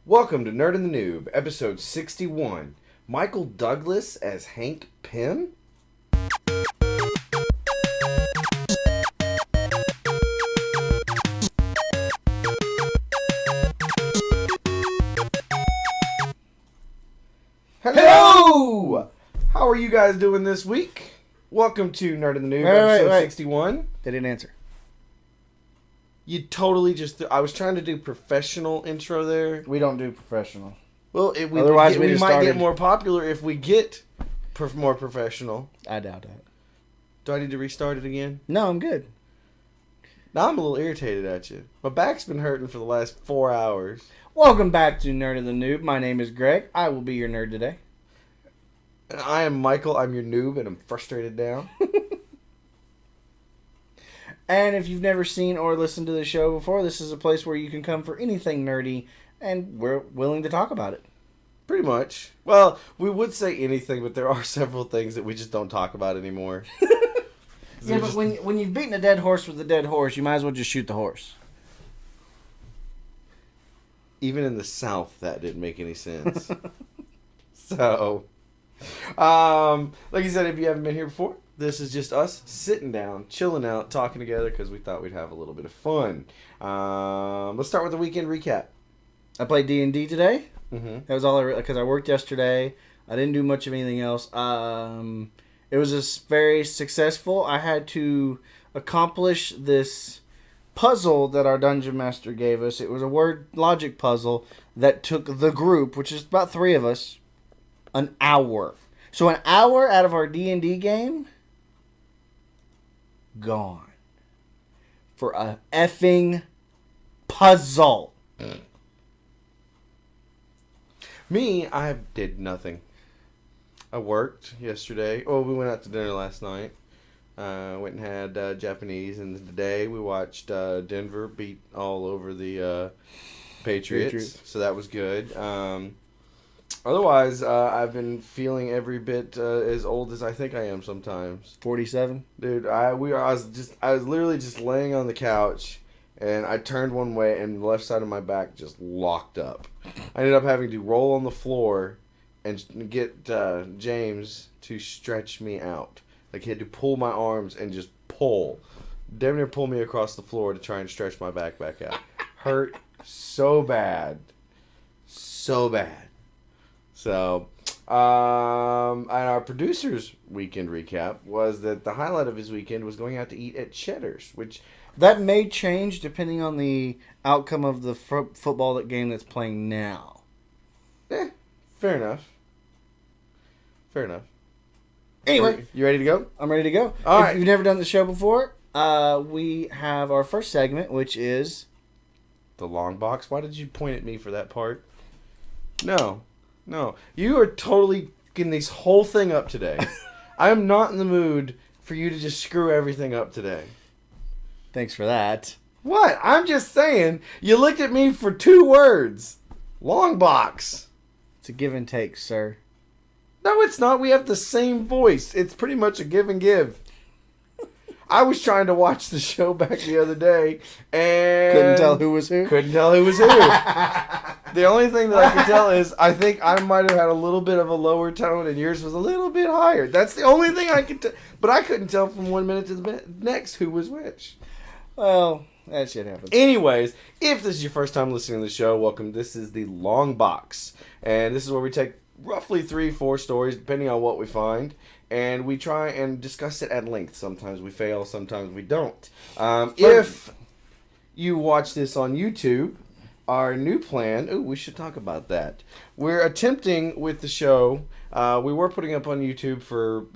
Welcome to Nerd and the Noob, episode 61. Michael Douglas as Hank Pym? Hello! How are you guys doing this week? Welcome to Nerd and the Noob, episode 61. They didn't answer. You totally just... I was trying to do professional intro there. We don't do professional. Well, Otherwise, we might get more popular if we get more professional. I doubt that. Do I need to restart it again? No, I'm good. Now I'm a little irritated at you. My back's been hurting for the last 4 hours. Welcome back to Nerd and the Noob. My name is Greg. I will be your nerd today. And I am Michael. I'm your noob, and I'm frustrated now. And if you've never seen or listened to the show before, this is a place where you can come for anything nerdy, and we're willing to talk about it. Pretty much. Well, we would say anything, but there are several things that we just don't talk about anymore. Yeah, but when you've beaten a dead horse with a dead horse, you might as well just shoot the horse. Even in the South, that didn't make any sense. So, like you said, if you haven't been here before, this is just us sitting down, chilling out, talking together because we thought we'd have a little bit of fun. Let's start with the weekend recap. I played D&D today. Mm-hmm. That was all because I worked yesterday. I didn't do much of anything else. It was just very successful. I had to accomplish this puzzle that our dungeon master gave us. It was a word logic puzzle that took the group, which is about 3 of us, an hour. So an hour out of our D&D game, gone. For a effing puzzle. Me, I did nothing. I worked yesterday. Oh, we went out to dinner last night. Went and had Japanese, and today we watched Denver beat all over the Patriots. So that was good. Otherwise, I've been feeling every bit as old as I think I am sometimes. 47? Dude, I was literally just laying on the couch, and I turned one way, and the left side of my back just locked up. I ended up having to roll on the floor and get James to stretch me out. Like, he had to pull my arms and just pull. Damn near pull me across the floor to try and stretch my back out. Hurt so bad. So bad. So, and our producer's weekend recap was that the highlight of his weekend was going out to eat at Cheddar's, which... That may change depending on the outcome of the football game that's playing now. Fair enough. Fair enough. Anyway. You ready to go? I'm ready to go. All right. If you've never done the show before, we have our first segment, which is... The long box? Why did you point at me for that part? No. You are totally getting this whole thing up today. I am not in the mood for you to just screw everything up today. Thanks for that. What? I'm just saying, you looked at me for 2 words. Long box. It's a give and take, sir. No, it's not. We have the same voice. It's pretty much a give and give. I was trying to watch the show back the other day, and... Couldn't tell who was who? Couldn't tell who was who. The only thing that I could tell is I think I might have had a little bit of a lower tone, and yours was a little bit higher. That's the only thing I could tell. But I couldn't tell from one minute to the next who was which. Well, that shit happens. Anyways, if this is your first time listening to the show, welcome. This is the Long Box. And this is where we take roughly 3-4 stories, depending on what we find. And we try and discuss it at length. Sometimes we fail, sometimes we don't. If you watch this on YouTube, our new plan... Ooh, we should talk about that. We're attempting with the show... we were putting up on YouTube for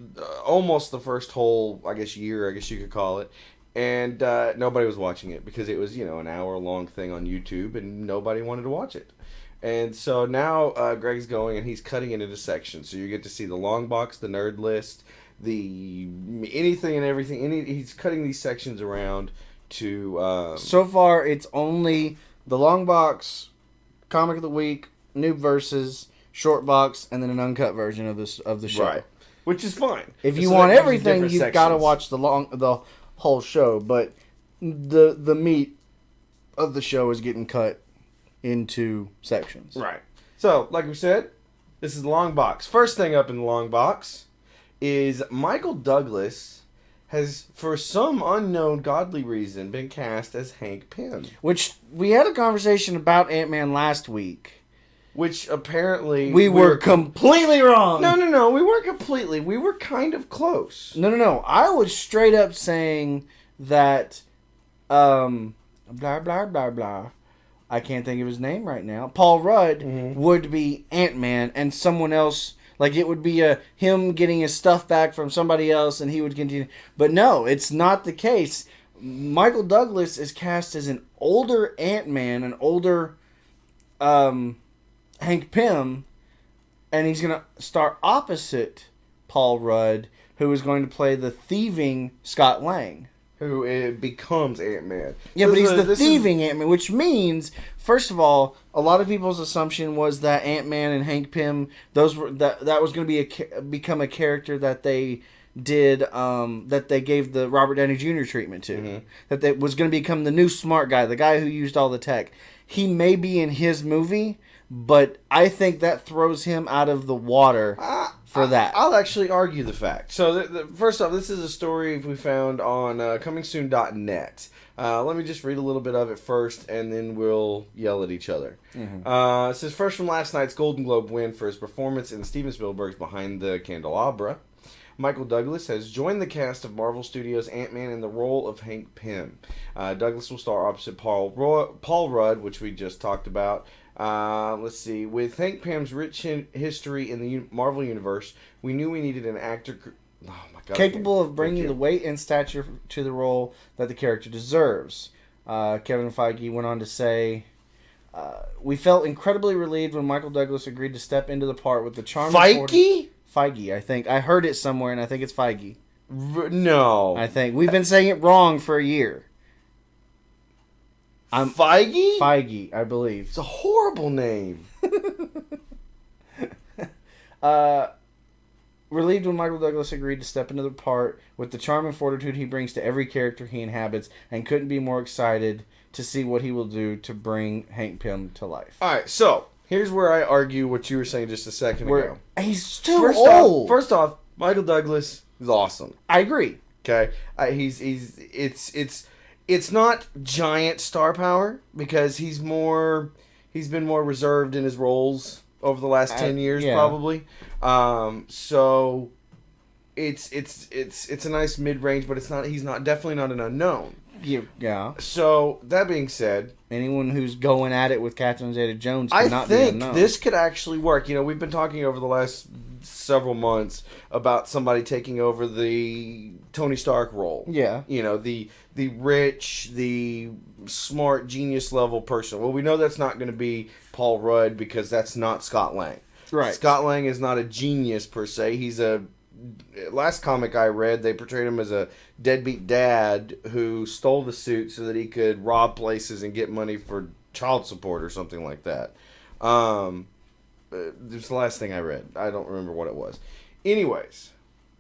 almost the first whole, year, you could call it. And nobody was watching it because it was, an hour-long thing on YouTube, and nobody wanted to watch it. And so now Greg's going, and he's cutting it into sections. So you get to see the long box, the nerd list, the anything and everything. He's cutting these sections around to... So far, it's only the long box, comic of the week, noob versus, short box, and then an uncut version of the show. Right. Which is fine. If you want everything, you've got to watch the whole show, but the meat of the show is getting cut into sections. Right. So, like we said, this is the long box. First thing up in the long box is Michael Douglas has, for some unknown godly reason, been cast as Hank Pym. Which, we had a conversation about Ant-Man last week. Which apparently... We were completely wrong. No. We weren't completely. We were kind of close. No. I was straight up saying that, blah, blah, blah, blah. I can't think of his name right now. Paul Rudd would be Ant-Man, and someone else, like it would be him getting his stuff back from somebody else, and he would continue. But no, it's not the case. Michael Douglas is cast as an older Ant-Man, an older Hank Pym, and he's going to star opposite Paul Rudd, who is going to play the thieving Scott Lang. Who becomes Ant-Man. Yeah, but he's the thieving Ant-Man, which means, first of all, a lot of people's assumption was that Ant-Man and Hank Pym, that was going to become a character that they did, that they gave the Robert Downey Jr. treatment to. Mm-hmm. That was going to become the new smart guy, the guy who used all the tech. He may be in his movie, but I think that throws him out of the water for that. I'll actually argue the fact. So, first off, this is a story we found on comingsoon.net. Let me just read a little bit of it first, and then we'll yell at each other. Mm-hmm. It says, first from last night's Golden Globe win for his performance in Steven Spielberg's Behind the Candelabra, Michael Douglas has joined the cast of Marvel Studios' Ant-Man in the role of Hank Pym. Douglas will star opposite Paul Rudd, which we just talked about. Let's see. With Hank Pym's rich history in the Marvel Universe, we knew we needed an actor capable of bringing the weight and stature to the role that the character deserves. Kevin Feige went on to say, we felt incredibly relieved when Michael Douglas agreed to step into the part with the charm. Feige, I think. I heard it somewhere, and I think it's Feige. No. I think. We've been saying it wrong for a year. Feige? Feige, I believe. It's a horrible name. Relieved when Michael Douglas agreed to step into the part with the charm and fortitude he brings to every character he inhabits, and couldn't be more excited to see what he will do to bring Hank Pym to life. Alright, so here's where I argue what you were saying just a second ago. He's too old. First off, Michael Douglas is awesome. I agree. Okay, it's not giant star power because he's been more reserved in his roles over the last 10 years probably. So it's a nice mid range, but he's definitely not an unknown. Yeah. So that being said, anyone who's going at it with Catherine Zeta-Jones cannot be unknown. I think this could actually work. We've been talking over the last several months about somebody taking over the Tony Stark role. Yeah. The rich, the smart, genius level person. Well, we know that's not going to be Paul Rudd because that's not Scott Lang. Right. Scott Lang is not a genius per se. He's last comic I read, they portrayed him as a deadbeat dad who stole the suit so that he could rob places and get money for child support or something like that. It's the last thing I read. I don't remember what it was. Anyways,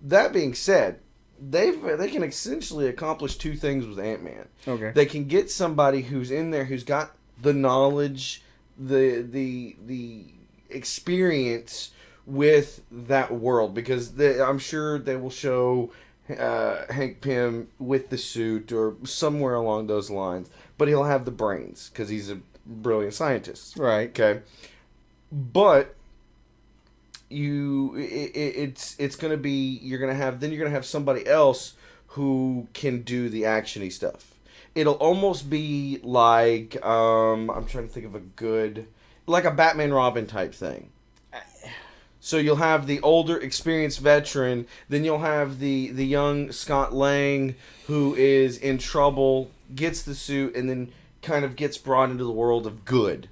that being said, they can essentially accomplish two things with Ant-Man. Okay. They can get somebody who's in there who's got the knowledge, the experience with that world, because I'm sure they will show Hank Pym with the suit or somewhere along those lines, but he'll have the brains because he's a brilliant scientist. Right. Okay. But it's gonna be you're gonna have somebody else who can do the actiony stuff. It'll almost be like I'm trying to think of like a Batman Robin type thing. So you'll have the older, experienced veteran, then you'll have the young Scott Lang who is in trouble, gets the suit, and then kind of gets brought into the world of good.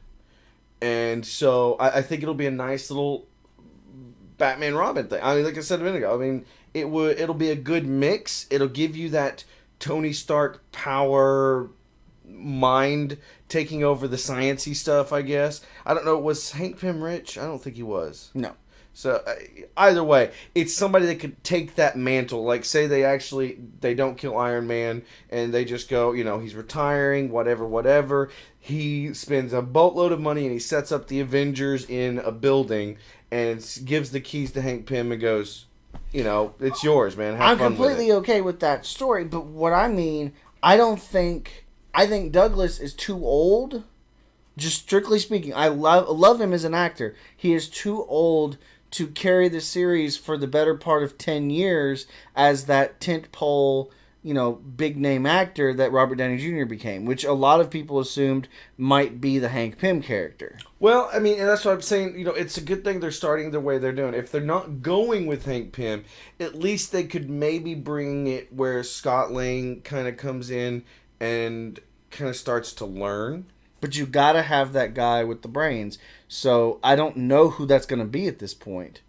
And so I think it'll be a nice little Batman Robin thing. I mean, like I said a minute ago, it'll be a good mix. It'll give you that Tony Stark power mind taking over the sciencey stuff, I guess. I don't know, was Hank Pym rich? I don't think he was. No. So either way, it's somebody that could take that mantle. Like, say they don't kill Iron Man and they just go, he's retiring, whatever. He spends a boatload of money and he sets up the Avengers in a building and gives the keys to Hank Pym and goes, it's yours, man. Have I'm fun completely with it. okay with that story, but what I mean, I think Douglas is too old. Just strictly speaking, I love him as an actor. He is too old to carry the series for the better part of 10 years as that tentpole, big name actor that Robert Downey Jr. became, which a lot of people assumed might be the Hank Pym character. Well, I mean, and that's what I'm saying. It's a good thing they're starting the way they're doing. If they're not going with Hank Pym, at least they could maybe bring it where Scott Lang kind of comes in and kind of starts to learn. But you gotta have that guy with the brains. So I don't know who that's gonna be at this point.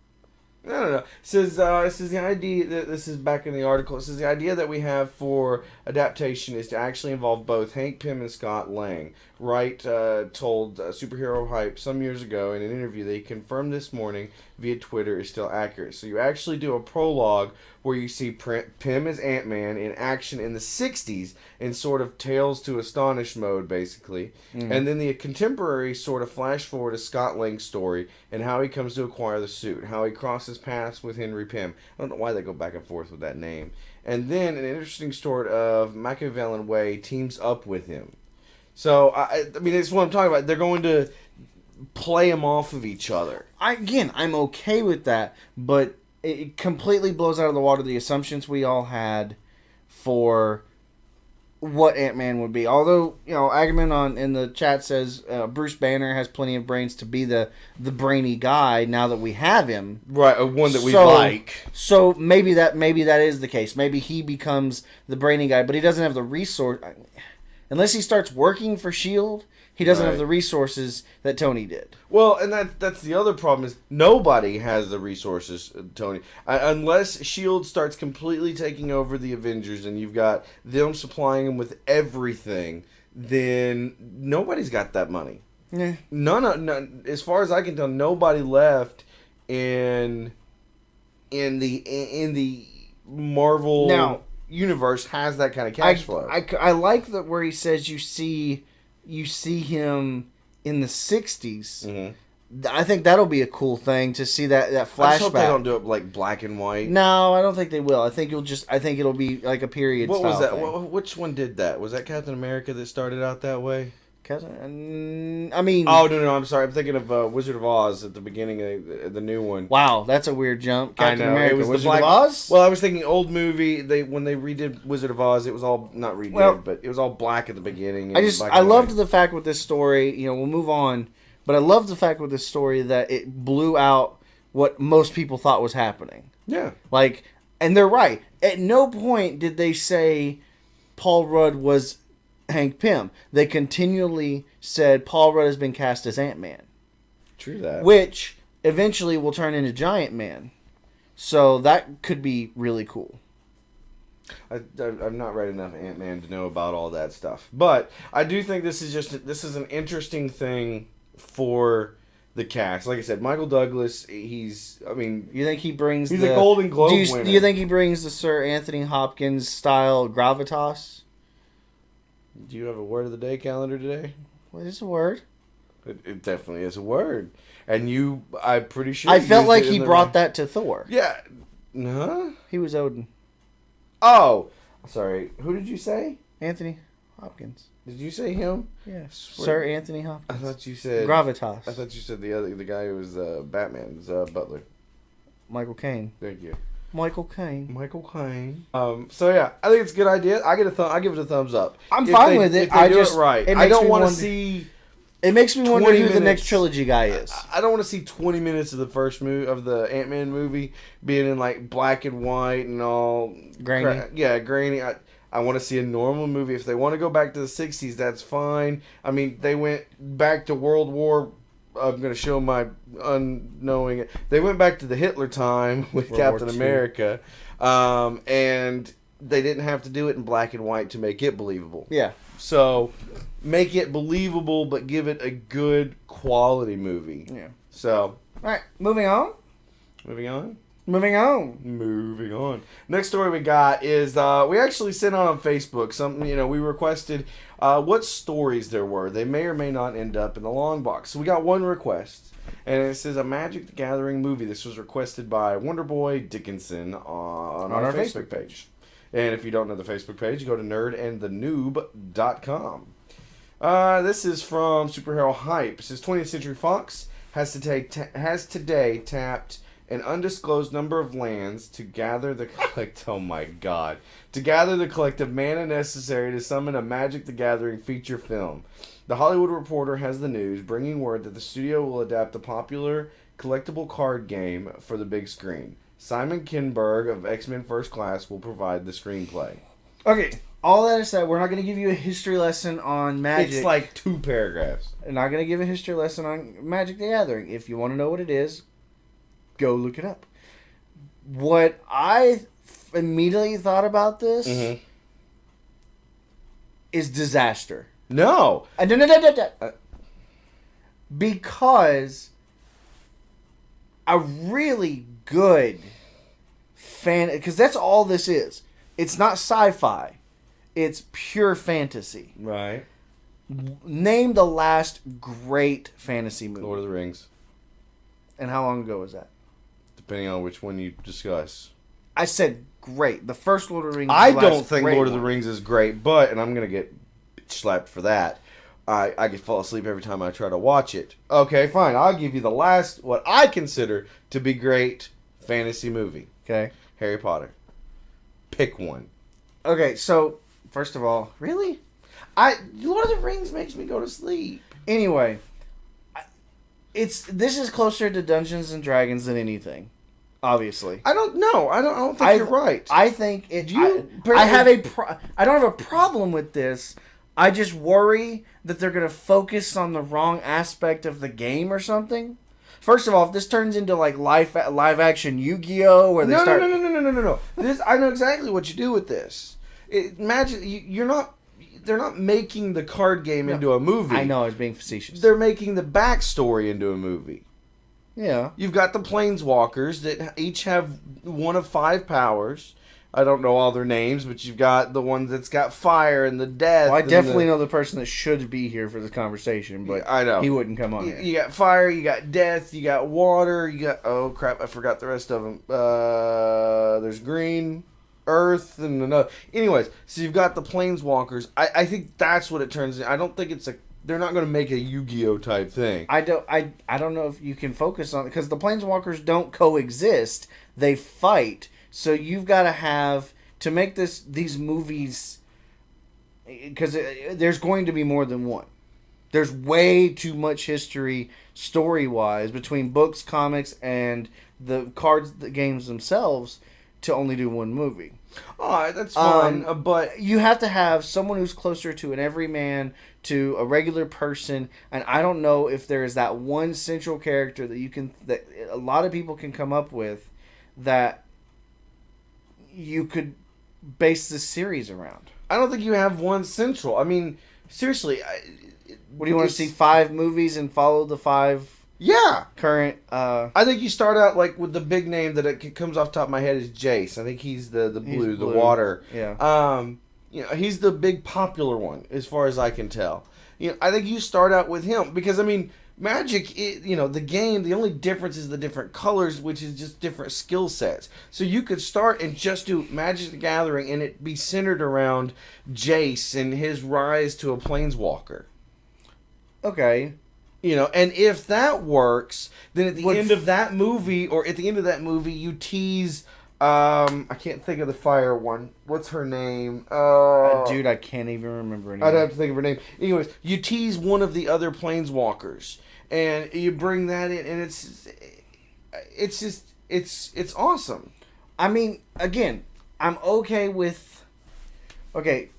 No. It says the idea. This is back in the article. It says the idea that we have for adaptation is to actually involve both Hank Pym and Scott Lang. Wright told Superhero Hype some years ago in an interview that he confirmed this morning via Twitter is still accurate. So you actually do a prologue where you see Pym as Ant-Man in action in the 60s in sort of Tales to Astonish mode, basically. Mm-hmm. And then the contemporary sort of flash forward to Scott Lang's story and how he comes to acquire the suit, how he crosses paths with Henry Pym. I don't know why they go back and forth with that name. And then an interesting story of Machiavellian Way teams up with him. So, I mean, it's what I'm talking about. They're going to play them off of each other. I'm okay with that, but it completely blows out of the water the assumptions we all had for what Ant-Man would be. Although, Agamemnon in the chat says Bruce Banner has plenty of brains to be the brainy guy now that we have him. Right, one that we like. So maybe that is the case. Maybe he becomes the brainy guy, but he doesn't have the resource. Unless he starts working for S.H.I.E.L.D., he doesn't have the resources that Tony did. Well, and that's the other problem is nobody has the resources, Tony. Unless S.H.I.E.L.D. starts completely taking over the Avengers and you've got them supplying them with everything, then nobody's got that money. Yeah. None, as far as I can tell, nobody left in the Marvel universe has that kind of cash flow. I like that where he says you see him in the 60s. Mm-hmm. I think that'll be a cool thing to see that flashback. I just hope they don't do it like black and white. No, I don't think they will. I think it'll be like a period. What was that? Thing. Which one did that? Was that Captain America that started out that way? I mean... Oh, no, I'm sorry. I'm thinking of Wizard of Oz at the beginning of the new one. Wow, that's a weird jump. Captain America, it was Wizard of Oz? Well, I was thinking old movie. When they redid Wizard of Oz, it was all... Not redid, but it was all black at the beginning. I loved the fact with this story, we'll move on, but I love the fact with this story that it blew out what most people thought was happening. Yeah. And they're right. At no point did they say Paul Rudd was Hank Pym. They continually said Paul Rudd has been cast as Ant-Man. True that. Which eventually will turn into Giant Man. So that could be really cool. I've not read enough Ant-Man to know about all that stuff. But I do think this is an interesting thing for the cast. Like I said, Michael Douglas, you think he brings a Golden Globe winner. Do you think he brings the Sir Anthony Hopkins style gravitas? Do you have a word of the day calendar today? What is a word? It definitely is a word. And I'm pretty sure... I felt like he brought that to Thor. Yeah. Huh? He was Odin. Oh. Sorry. Who did you say? Anthony Hopkins. Did you say him? Yes. Sir Anthony Hopkins. I thought you said... Gravitas. I thought you said the guy who was Batman's butler. Michael Caine. Thank you. Michael Caine. So yeah, I think it's a good idea. I give it a thumbs up. I'm fine with it. If they do it right. I don't want to see. It makes me wonder who the next trilogy guy is. I don't want to see 20 minutes of the first movie of the Ant-Man movie being in like black and white and all grainy. Grainy. I want to see a normal movie. If they want to go back to the 60s, that's fine. I mean, they went back to World War. I'm going to show my unknowing. They went back to the Hitler time with Captain America, and they didn't have to do it in black and white to make it believable. Yeah. So, make it believable, but give it a good quality movie. Yeah. So. All right, moving on. Moving on. Moving on. Next story we got is we actually sent on Facebook something. We requested what stories there were. They may or may not end up in the long box. So we got one request, and it says a Magic the Gathering movie. This was requested by Wonderboy Dickinson on our Facebook page. And if you don't know the Facebook page, go to nerdandthenoob.com. This is from Superhero Hype. It says 20th Century Fox has today tapped an undisclosed number of lands to gather the collective mana necessary to summon a Magic the Gathering feature film. The Hollywood Reporter has the news, bringing word that the studio will adapt the popular collectible card game for the big screen. Simon Kinberg of X-Men First Class will provide the screenplay. Okay, all that aside, we're not going to give you a history lesson on Magic. It's like 2 paragraphs. We're not going to give a history lesson on Magic the Gathering. If you want to know what it is, go look it up. What I immediately thought about this is disaster. No. Because a really good because that's all this is. It's not sci-fi. It's pure fantasy. Right. Name the last great fantasy movie. Lord of the Rings. And how long ago was that? Depending on which one you discuss. I said great. The first Lord of the Rings. I don't think Lord of the Rings is great, but I'm gonna get slapped for that. I could fall asleep every time I try to watch it. Okay, fine. I'll give you the last what I consider to be great fantasy movie. Okay. Harry Potter. Pick one. Okay, so first of all, really? Lord of the Rings makes me go to sleep. Anyway, this is closer to Dungeons and Dragons than anything. Obviously, I don't know. I don't think you're right. I think it. I don't have a problem with this. I just worry that they're going to focus on the wrong aspect of the game or something. First of all, if this turns into like live action Yu-Gi-Oh, where they start. No. This I know exactly what you do with this. Imagine you're not. They're not making the card game into a movie. I know, I was being facetious. They're making the backstory into a movie. Yeah. You've got the Planeswalkers that each have one of 5 powers. I don't know all their names, but you've got the one that's got fire and the death. Well, I definitely know the person that should be here for this conversation, but I know. He wouldn't come on here. You got fire, you got death, you got water, you got... Oh, crap, I forgot the rest of them. There's green, earth, and another... Anyways, so you've got the Planeswalkers. I think that's what it turns into. I don't think it's a... They're not going to make a Yu-Gi-Oh type thing. I don't know if you can focus on it, because the Planeswalkers don't coexist. They fight. So you've got to have to make these movies, because there's going to be more than one. There's way too much history story-wise between books, comics, and the cards, the games themselves to only do one movie. Alright, that's fine, but you have to have someone who's closer to an everyman, to a regular person, and I don't know if there is that one central character that a lot of people can come up with that you could base this series around. I don't think you have one central. I mean, seriously. What do you want to see 5 movies and follow the 5? Yeah. Current. I think you start out like with the big name that it comes off the top of my head is Jace. I think he's the blue, the water. Yeah. He's the big popular one as far as I can tell. I think you start out with him because I mean, Magic, the game, the only difference is the different colors, which is just different skill sets. So you could start and just do Magic the Gathering and it be centered around Jace and his rise to a Planeswalker. Okay. And if that works, then at the end of that movie, you tease, I can't think of the fire one. What's her name? Dude, I can't even remember her name. I'd have to think of her name. Anyways, you tease one of the other Planeswalkers, and you bring that in, and it's awesome. I mean, again, I'm okay with... Okay,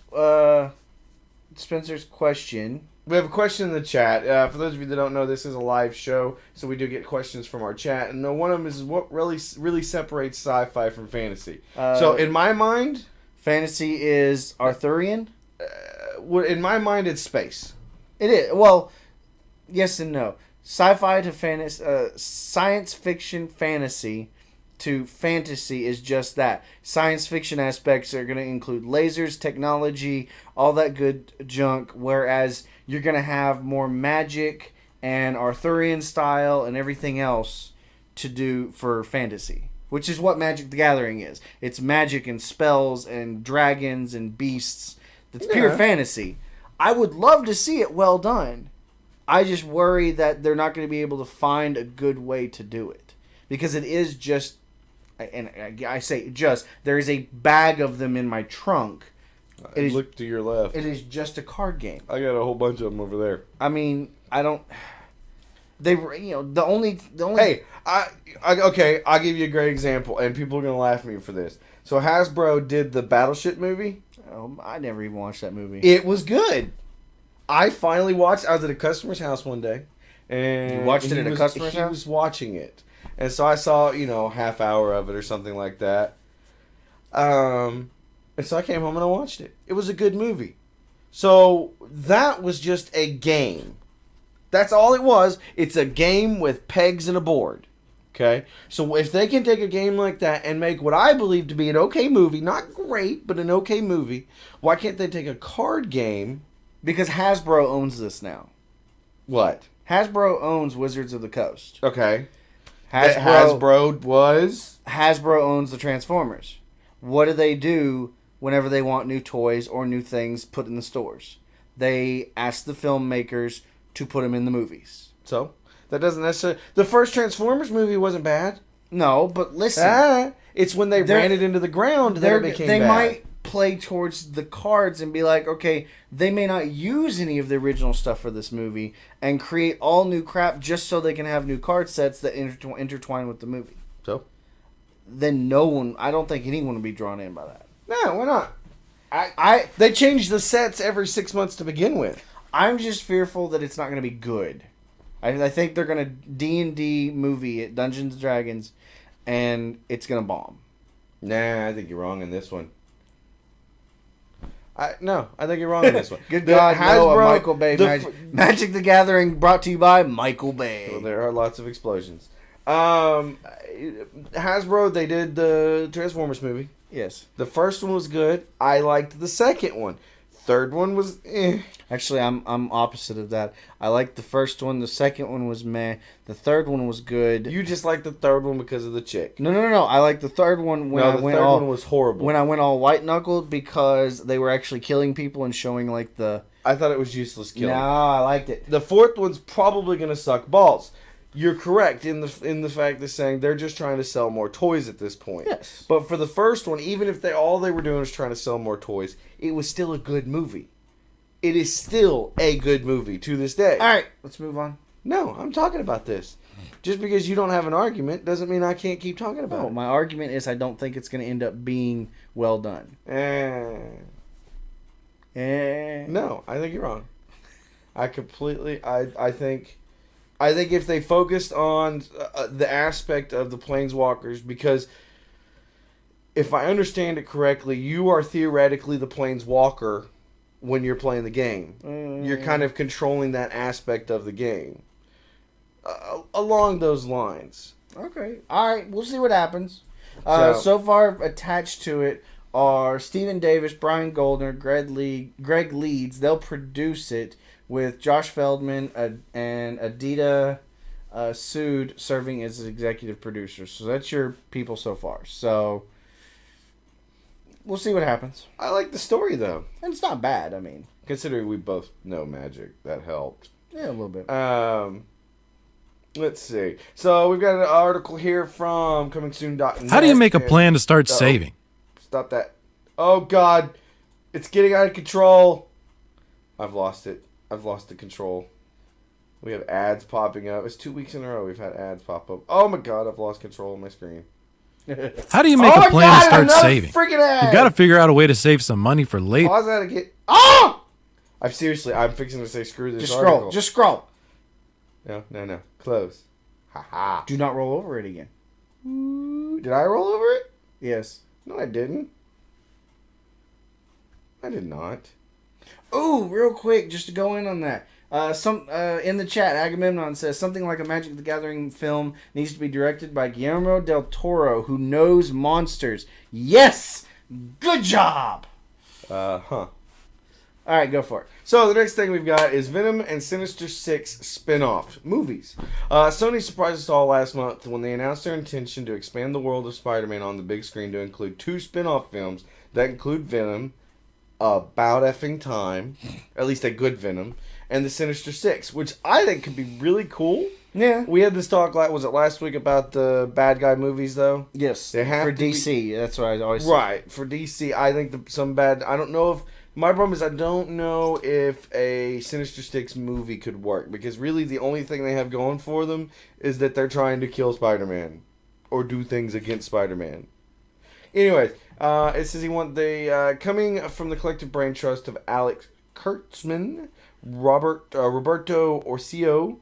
Spencer's question... We have a question in the chat. For those of you that don't know, this is a live show, so we do get questions from our chat. And one of them is what really separates sci-fi from fantasy. So in my mind... Fantasy is Arthurian? In my mind, it's space. It is. Well, yes and no. Sci-fi to fantasy, science fiction fantasy to fantasy is just that. Science fiction aspects are going to include lasers, technology, all that good junk, whereas you're going to have more magic and Arthurian style and everything else to do for fantasy, which is what Magic the Gathering is. It's magic and spells and dragons and beasts. That's pure fantasy. I would love to see it well done. I just worry that they're not going to be able to find a good way to do it. Because it is just, and I say just, there is a bag of them in my trunk. Look to your left. It is just a card game. I got a whole bunch of them over there. I mean, I don't... They, the only... Hey, okay, I'll give you a great example, and people are going to laugh at me for this. So Hasbro did the Battleship movie. I never even watched that movie. It was good. I finally watched. I was at a customer's house one day, and you watched it at a customer's house. He was watching it, and so I saw half hour of it or something like that. And so I came home and I watched it. It was a good movie. So that was just a game. That's all it was. It's a game with pegs and a board. Okay? So if they can take a game like that and make what I believe to be an okay movie, not great, but an okay movie, why can't they take a card game? Because Hasbro owns this now. What? Hasbro owns Wizards of the Coast. Okay. Hasbro Hasbro owns the Transformers. What do they do whenever they want new toys or new things put in the stores? They ask the filmmakers to put them in the movies. So? That doesn't necessarily... The first Transformers movie wasn't bad. No, but listen. It's when they ran it into the ground that it became bad. They might play towards the cards and be like, okay, they may not use any of the original stuff for this movie and create all new crap just so they can have new card sets that intertwine with the movie. So? Then I don't think anyone would be drawn in by that. No, why not? They change the sets every 6 months to begin with. I'm just fearful that it's not going to be good. I think they're going to D&D movie at Dungeons & Dragons, and it's going to bomb. Nah, I think you're wrong in this one. I think you're wrong in this one. Good God, Hasbro, Michael Bay. Magic the Gathering brought to you by Michael Bay. Well, there are lots of explosions. Hasbro, they did the Transformers movie. Yes. The first one was good. I liked the second one. Third one was Actually, I'm opposite of that. I liked the first one. The second one was meh. The third one was good. You just liked the third one because of the chick. No. I liked the third one when the third one was horrible. When I went all white knuckled because they were actually killing people and showing like the. I thought it was useless killing. No, I liked it. The fourth one's probably gonna suck balls. You're correct in the fact of saying they're just trying to sell more toys at this point. Yes. But for the first one, even if all they were doing was trying to sell more toys, it was still a good movie. It is still a good movie to this day. All right, let's move on. No, I'm talking about this. Just because you don't have an argument doesn't mean I can't keep talking about it. My argument is I don't think it's going to end up being well done. No, I think you're wrong. I think if they focused on the aspect of the Planeswalkers, because if I understand it correctly, you are theoretically the Planeswalker when you're playing the game. You're kind of controlling that aspect of the game. Along those lines. Okay. All right. We'll see what happens. So far attached to it are Stephen Davis, Brian Goldner, Greg Leeds. They'll produce it with Josh Feldman and Adita Sood serving as executive producers. So that's your people so far. So we'll see what happens. I like the story, though. And it's not bad, I mean. Considering we both know Magic, that helped. Yeah, a little bit. Let's see. So we've got an article here from comingsoon.net. How do you make a plan to start saving? Stop that. Oh, God. It's getting out of control. I've lost it. I've lost the control. We have ads popping up. It's 2 weeks in a row we've had ads pop up. Oh, my God. I've lost control of my screen. How do you make a plan to start saving? Freaking ad. You've got to figure out a way to save some money for later. Pause that again. Oh! I'm fixing to say screw this article. Just scroll. No. Close. Ha. Do not roll over it again. Did I roll over it? Yes. No, I didn't. I did not. Oh, real quick, just to go in on that. In the chat, Agamemnon says something like a Magic the Gathering film needs to be directed by Guillermo del Toro, who knows monsters. Yes, good job. Huh. All right, go for it. So the next thing we've got is Venom and Sinister Six spin-off movies. Sony surprised us all last month when they announced their intention to expand the world of Spider-Man on the big screen to include 2 spin-off films that include Venom, about effing time, at least a good Venom, and the Sinister Six, which I think could be really cool. Yeah. We had this talk, was it last week, about the bad guy movies, though? Yes. They have for to DC. That's what I always say. Right. For DC, I think I don't know if... My problem is I don't know if a Sinister Six movie could work, because really the only thing they have going for them is that they're trying to kill Spider-Man or do things against Spider-Man. Anyways, it says coming from the collective brain trust of Alex Kurtzman, Roberto Orci,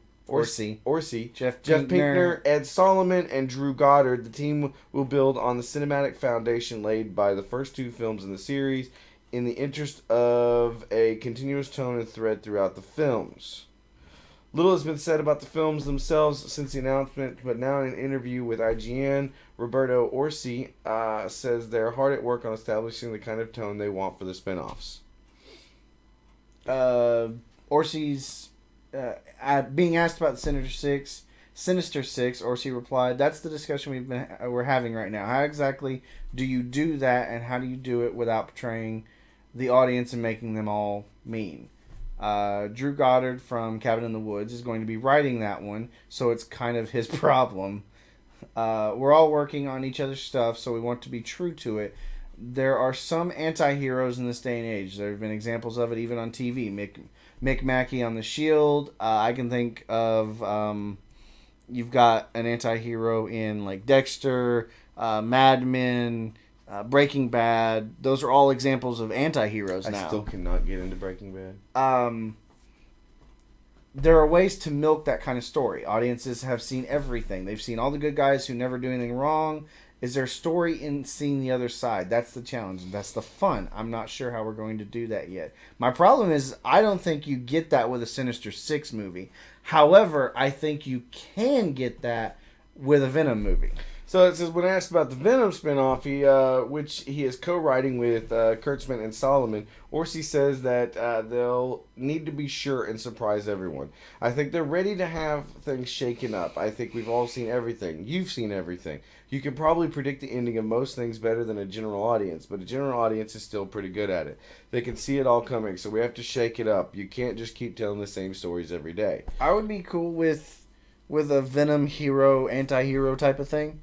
Jeff Pinkner, Ed Solomon, and Drew Goddard. The team will build on the cinematic foundation laid by the first 2 films in the series, in the interest of a continuous tone and thread throughout the films. Little has been said about the films themselves since the announcement, but now in an interview with IGN, Roberto Orci says they're hard at work on establishing the kind of tone they want for the spin-offs. Orci's being asked about the Sinister Six, Orci replied, "That's the discussion we're having right now. How exactly do you do that, and how do you do it without portraying the audience and making them all mean?" Drew Goddard from Cabin in the Woods is going to be writing that one, so it's kind of his problem. We're all working on each other's stuff, so we want to be true to it. There are some anti-heroes in this day and age. There have been examples of it even on TV. Mick Mackey on The Shield. I can think of... you've got an anti-hero in like Dexter, Mad Men... Breaking Bad, those are all examples of anti-heroes now. I still cannot get into Breaking Bad. There are ways to milk that kind of story. Audiences have seen everything. They've seen all the good guys who never do anything wrong. Is there a story in seeing the other side? That's the challenge. That's the fun. I'm not sure how we're going to do that yet. My problem is I don't think you get that with a Sinister Six movie. However, I think you can get that with a Venom movie. So it says, when asked about the Venom spinoff, which he is co-writing with Kurtzman and Solomon, Orci says that they'll need to be sure and surprise everyone. I think they're ready to have things shaken up. I think we've all seen everything. You've seen everything. You can probably predict the ending of most things better than a general audience, but a general audience is still pretty good at it. They can see it all coming, so we have to shake it up. You can't just keep telling the same stories every day. I would be cool with a Venom hero, anti-hero type of thing.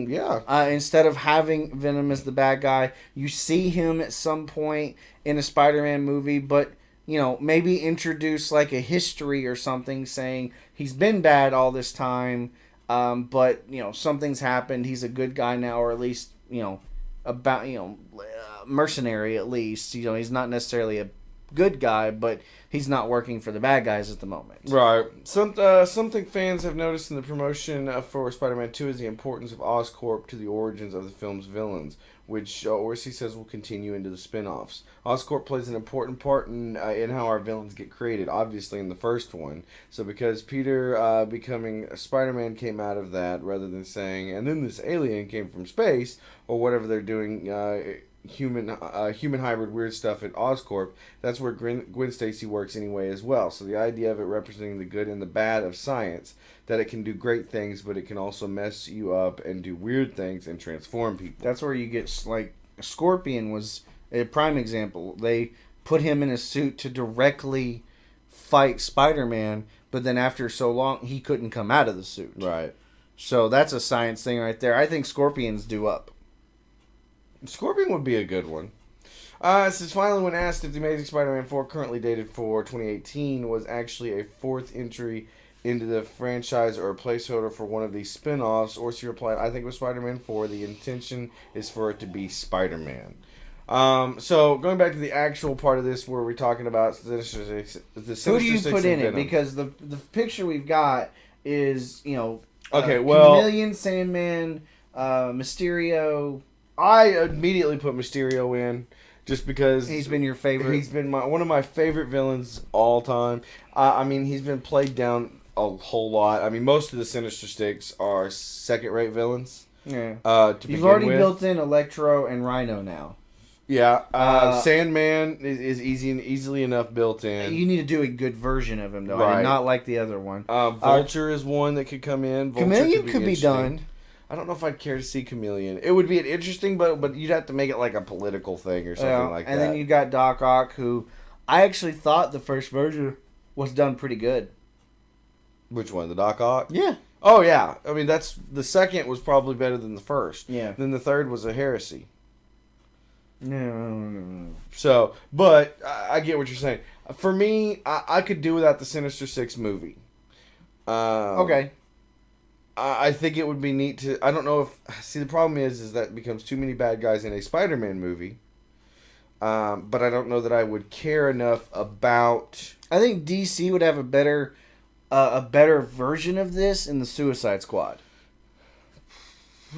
Yeah. Instead of having Venom as the bad guy, you see him at some point in a Spider-Man movie, but, maybe introduce like a history or something saying he's been bad all this time, but, something's happened. He's a good guy now, or at least, mercenary at least. He's not necessarily a good guy, but he's not working for the bad guys at the moment. Right. Something fans have noticed in the promotion for Spider-Man 2 is the importance of Oscorp to the origins of the film's villains, which Orci says will continue into the spin-offs. Oscorp plays an important part in how our villains get created, obviously in the first one. So because Peter becoming Spider-Man came out of that, rather than saying, and then this alien came from space, or whatever they're doing... human hybrid weird stuff at Oscorp, that's where Gwen Stacy works anyway as well. So the idea of it representing the good and the bad of science, that it can do great things, but it can also mess you up and do weird things and transform people. That's where you get, like, Scorpion was a prime example. They put him in a suit to directly fight Spider-Man, but then after so long, he couldn't come out of the suit. Right. So that's a science thing right there. I think Scorpion's due up. Scorpion would be a good one. It says, finally, when asked if The Amazing Spider-Man 4, currently dated for 2018, was actually a 4th entry into the franchise or a placeholder for one of these spin-offs, Orci replied, I think with Spider-Man 4, the intention is for it to be Spider-Man. So, going back to the actual part of this where we're talking about the Sinister Six. Who do you put in it? Because the picture we've got is, Chameleon, Sandman, Mysterio... I immediately put Mysterio in, just because He's been your favorite. He's been one of my favorite villains all time. I mean, he's been played down a whole lot. I mean, most of the Sinister Six are second-rate villains. Yeah. You've already built in Electro and Rhino now. Yeah. Sandman is easily enough built in. You need to do a good version of him, though. Right. I did not like the other one. Vulture is one that could come in. Vulture Chameleon could be done. I don't know if I'd care to see Chameleon. It would be an interesting, but you'd have to make it like a political thing or something like that. And then you got Doc Ock, who I actually thought the first version was done pretty good. Which one? The Doc Ock? Yeah. Oh, yeah. I mean, the second was probably better than the first. Yeah. Then the third was a heresy. No. So, but I get what you're saying. For me, I could do without the Sinister Six movie. Okay. I think it would be neat to... I don't know if... See, the problem is that it becomes too many bad guys in a Spider-Man movie. But I don't know that I would care enough about... I think DC would have a better version of this in the Suicide Squad.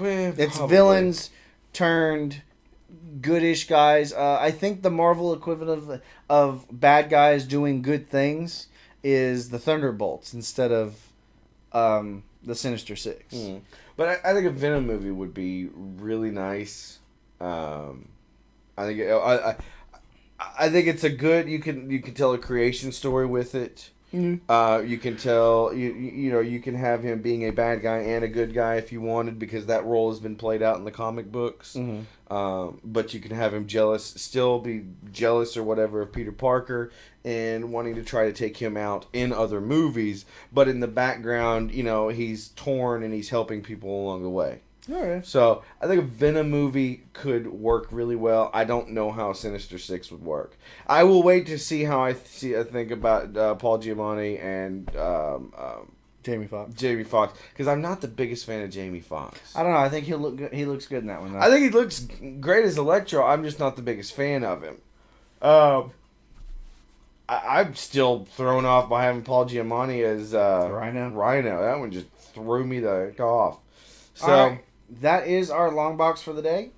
It's Probably. villains turned goodish guys. I think the Marvel equivalent of bad guys doing good things is the Thunderbolts instead of the Sinister Six. But I think a Venom movie would be really nice. I think I think it's a good. You can tell a creation story with it. You can tell you can have him being a bad guy and a good guy if you wanted, because that role has been played out in the comic books. But you can have him still be jealous or whatever of Peter Parker and wanting to try to take him out in other movies. But in the background, he's torn and he's helping people along the way. All right. So I think a Venom movie could work really well. I don't know how Sinister Six would work. I will wait to see how I think about Paul Giamatti and Jamie Foxx. Jamie Foxx, because I'm not the biggest fan of Jamie Foxx. I don't know. I think he'll look good. He looks good in that one, though. I think he looks great as Electro. I'm just not the biggest fan of him. I'm still thrown off by having Paul Giamatti as Rhino. That one just threw me the heck off. So. All right. That is our long box for the day.